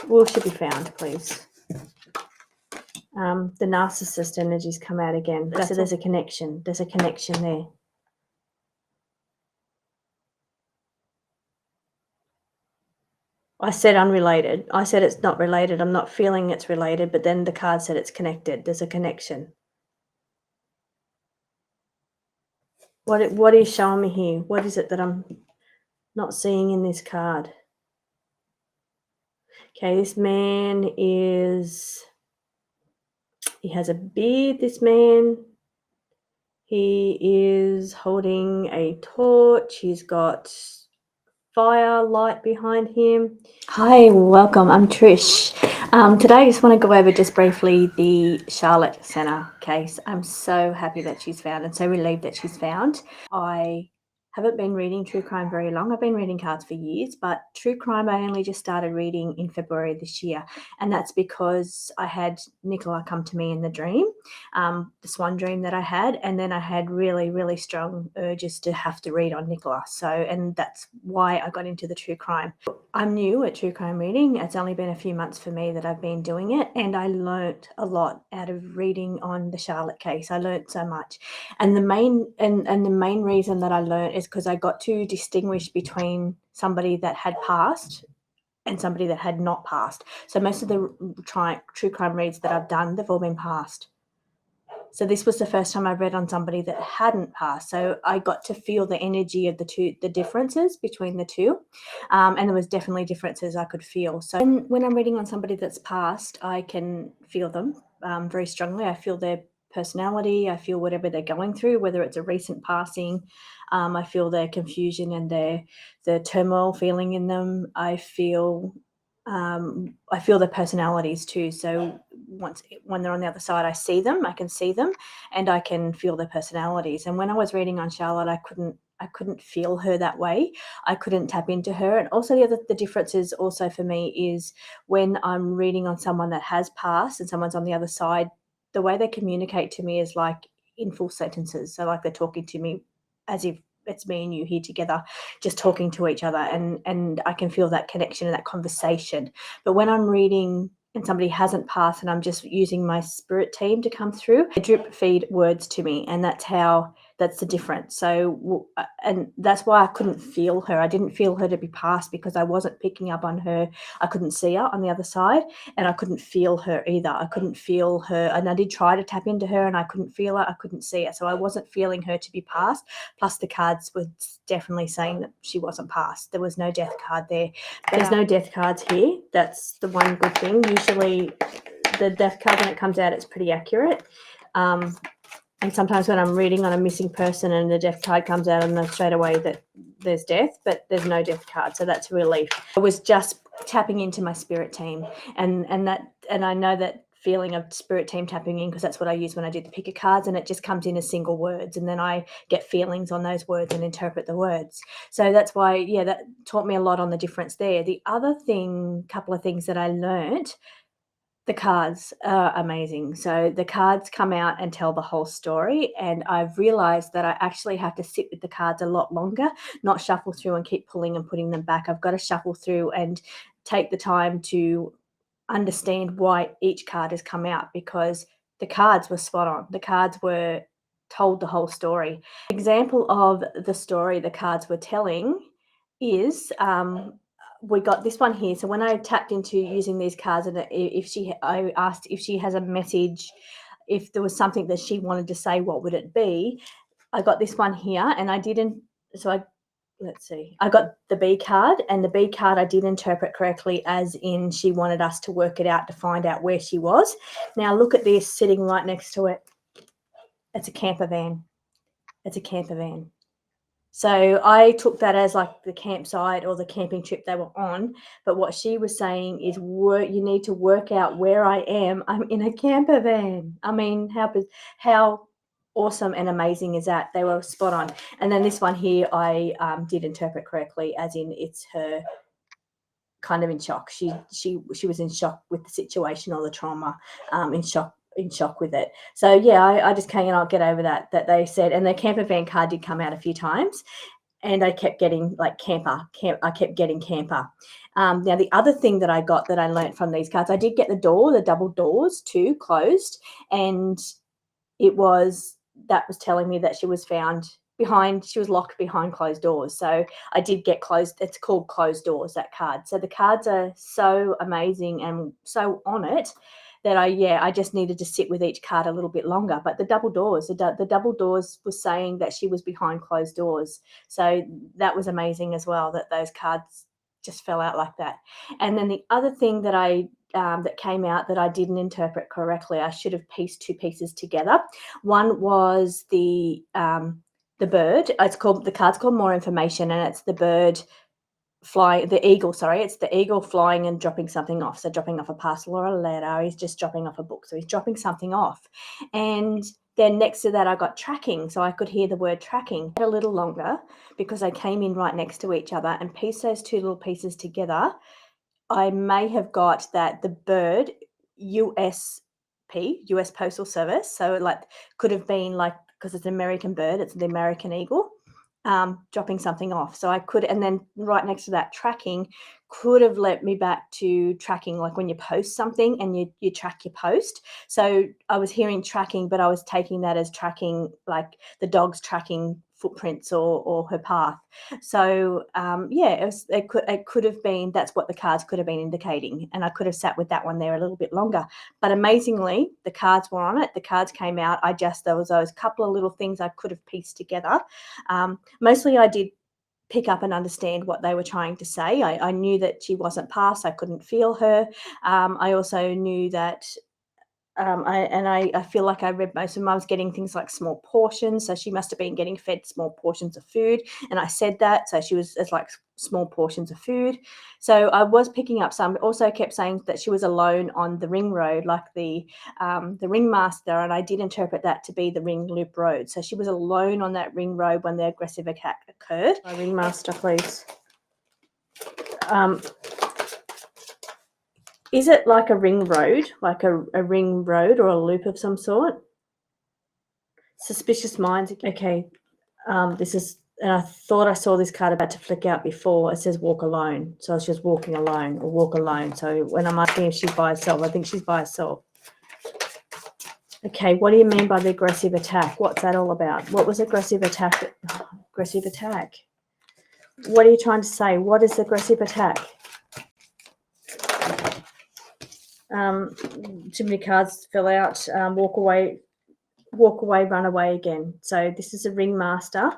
Will she be found, please? The narcissist energies come out again. So there's a connection. There's a connection there. I said unrelated. I said it's not related. I'm not feeling it's related, but then the card said it's connected. There's a connection. What is showing me here? What is it that I'm not seeing in this card? Okay, this man is... He has a beard, this man. He is holding a torch. He's got fire light behind him. Hi, welcome. I'm Trish. Today I just want to go over just briefly the Charlotte Sena case. I'm so happy that she's found and so relieved that she's found. I haven't been reading true crime very long. I've been reading cards for years, but true crime I only just started reading in February this year. And that's because I had Nicola come to me in the dream, the swan dream that I had. And then I had really, really strong urges to have to read on Nicola. And that's why I got into the true crime. I'm new at true crime reading. It's only been a few months for me that I've been doing it. And I learnt a lot out of reading on the Charlotte case. I learnt so much. And the main reason that I learnt is because I got to distinguish between somebody that had passed and somebody that had not passed. So most of the true crime reads that I've done, they've all been passed. So this was the first time I read on somebody that hadn't passed. So I got to feel the energy of the differences between the two. And there was definitely differences I could feel. So when I'm reading on somebody that's passed, I can feel them very strongly. I feel their personality. I feel whatever they're going through, whether it's a recent passing. I feel their confusion and the turmoil feeling in them. I feel their personalities too. So when they're on the other side, I see them, I can see them, and I can feel their personalities. And when I was reading on Charlotte, I couldn't feel her that way. I couldn't tap into her. And also the difference is also for me is when I'm reading on someone that has passed and someone's on the other side, the way they communicate to me is like in full sentences. So like they're talking to me as if it's me and you here together, just talking to each other, and I can feel that connection and that conversation. But when I'm reading and somebody hasn't passed and I'm just using my spirit team to come through, they drip feed words to me, and that's the difference. So, and that's why I couldn't feel her. I didn't feel her to be passed because I wasn't picking up on her. I couldn't see her on the other side, and I couldn't feel her either. I couldn't feel her, and I did try to tap into her, and I couldn't feel her. I couldn't see her, so I wasn't feeling her to be passed. Plus, the cards were definitely saying that she wasn't passed. There was no death card there. There's no death cards here. That's the one good thing. Usually, the death card, when it comes out, it's pretty accurate. And sometimes when I'm reading on a missing person and the death card comes out, I know straight away that there's death, but there's no death card. So that's a relief. I was just tapping into my spirit team, and I know that feeling of spirit team tapping in because that's what I use when I do the picker cards, and it just comes in as single words, and then I get feelings on those words and interpret the words. So that's why, yeah, that taught me a lot on the difference there. The other couple of things that I learnt. The cards are amazing. So the cards come out and tell the whole story, and I've realized that I actually have to sit with the cards a lot longer, not shuffle through and keep pulling and putting them back. I've got to shuffle through and take the time to understand why each card has come out, because the cards were spot on. The cards were told the whole story. Example of the story the cards were telling is we got this one here. So when I tapped into using these cards, and I asked if she has a message, if there was something that she wanted to say, what would it be? I got this one here, and I didn't. So let's see. I got the B card, and the B card I did interpret correctly, as in she wanted us to work it out to find out where she was. Now look at this sitting right next to it. It's a camper van. It's a camper van. So I took that as like the campsite or the camping trip they were on. But what she was saying is, you need to work out where I am. I'm in a camper van. I mean, how awesome and amazing is that? They were spot on. And then this one here, I did interpret correctly, as in it's her kind of in shock. She was in shock with the situation or the trauma, in shock with it. So yeah, I just cannot get over that they said, and the camper van card did come out a few times. and I kept getting like camper. I kept getting camper. Now, the other thing that I got that I learned from these cards, I did get the double doors too, closed, and it was that was telling me that she was locked behind closed doors. So I did get closed. It's called closed doors, that card. So the cards are so amazing and so on it that I just needed to sit with each card a little bit longer. But the double doors, the double doors was saying that she was behind closed doors. So that was amazing as well, that those cards just fell out like that. And then the other thing that that came out that I didn't interpret correctly, I should have pieced two pieces together. One was the bird. The card's called More Information, and it's the bird flying, the eagle, sorry, it's the eagle flying and dropping something off. So dropping off a parcel or a letter, he's just dropping off a book. So he's dropping something off. And then next to that, I got tracking. So I could hear the word tracking a little longer because I came in right next to each other and pieced those two little pieces together. I may have got that the bird, USP, US Postal Service. So like could have been like, because it's an American bird, it's the American eagle, dropping something off. So I could, and then right next to that, tracking could have led me back to tracking, like when you post something and you track your post. So I was hearing tracking, but I was taking that as tracking, like the dog's tracking footprints or her path. So it could have been, that's what the cards could have been indicating, and I could have sat with that one there a little bit longer. But amazingly, the cards were on it. The cards came out. There was those couple of little things I could have pieced together. Mostly I did pick up and understand what they were trying to say. I knew that she wasn't past. I couldn't feel her. I also knew that I feel like I read most of them. I was getting things like small portions, so she must have been getting fed small portions of food, and I said that, so it's like small portions of food. So I was picking up some. Also kept saying that she was alone on the ring road, like the ringmaster, and I did interpret that to be the ring loop road. So she was alone on that ring road when the aggressive attack occurred. Ringmaster, please. Is it like a ring road, like a ring road or a loop of some sort? Suspicious minds. Okay. This is, and I thought I saw this card about to flick out before. It says walk alone. So it's just walking alone or walk alone. So when I'm asking if she's by herself, I think she's by herself. Okay, what do you mean by the aggressive attack? What's that all about? What was aggressive attack? Aggressive attack. What are you trying to say? What is aggressive attack? Too many cards fell out. Walk away, run away again. So this is a ringmaster,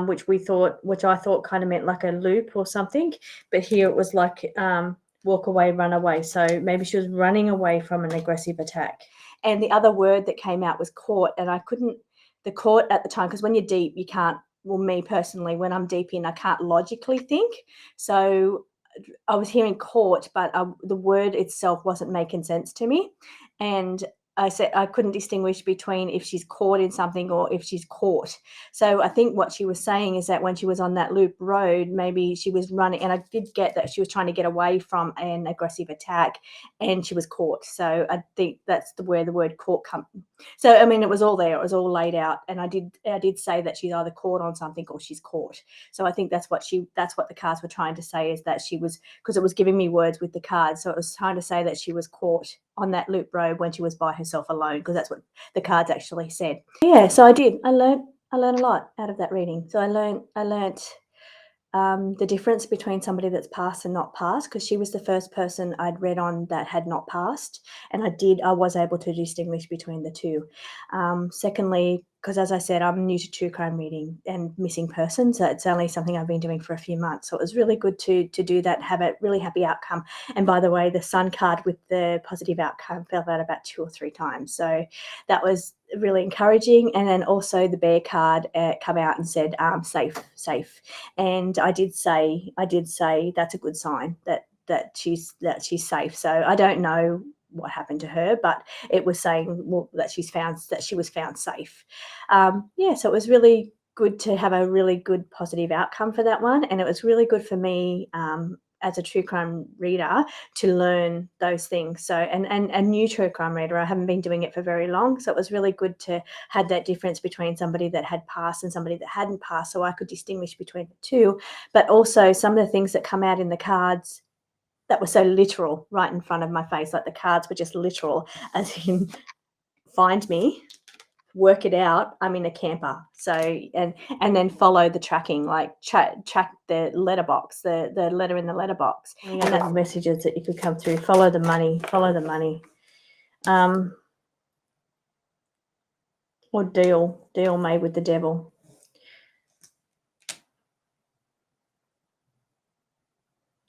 which I thought kind of meant like a loop or something, but here it was like walk away, run away. So maybe she was running away from an aggressive attack. And the other word that came out was caught, and I couldn't, the caught at the time, because when you're deep, you can't, well, me personally, when I'm deep in, I can't logically think. So I was hearing caught, but the word itself wasn't making sense to me. And I said I couldn't distinguish between if she's caught in something or if she's caught. So I think what she was saying is that when she was on that loop road, maybe she was running, and I did get that she was trying to get away from an aggressive attack, and she was caught. So I think that's where the word caught comes. So I mean, it was all there, it was all laid out, and I did say that she's either caught on something or she's caught. So I think that's what the cards were trying to say, is that she was, because it was giving me words with the cards, so it was trying to say that she was caught on that loop road when she was by herself alone, because that's what the cards actually said. Yeah, so I learned a lot out of that reading. So I learned the difference between somebody that's passed and not passed, because she was the first person I'd read on that had not passed, and I was able to distinguish between the two. Secondly, because as I said, I'm new to true crime reading and missing persons, so it's only something I've been doing for a few months. So it was really good to do that, have a really happy outcome. And by the way, the sun card with the positive outcome fell out about 2 or 3 times. So that was really encouraging. And then also the bear card come out and said safe. And I did say that's a good sign that she's safe. So I don't know what happened to her, but it was saying that she was found safe. So it was really good to have a really good positive outcome for that one, and it was really good for me as a true crime reader to learn those things. So, and a new true crime reader, I haven't been doing it for very long. So it was really good to have that difference between somebody that had passed and somebody that hadn't passed. So I could distinguish between the two, but also some of the things that come out in the cards that were so literal right in front of my face. Like the cards were just literal, as in find me, work it out, I'm in a camper. So and then follow the tracking, like track the letterbox, the letter in the letterbox. And that's messages that you could come through. Follow the money. Or deal made with the devil.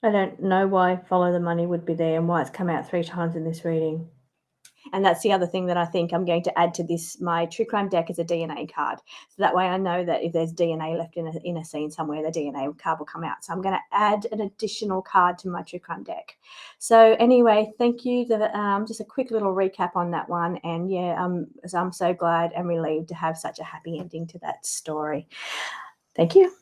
I don't know why follow the money would be there and why it's come out 3 times in this reading. And that's the other thing that I think I'm going to add to this. My true crime deck is a DNA card. So that way I know that if there's DNA left in a scene somewhere, the DNA card will come out. So I'm going to add an additional card to my true crime deck. So anyway, thank you. Just a quick little recap on that one. And yeah, I'm so glad and relieved to have such a happy ending to that story. Thank you.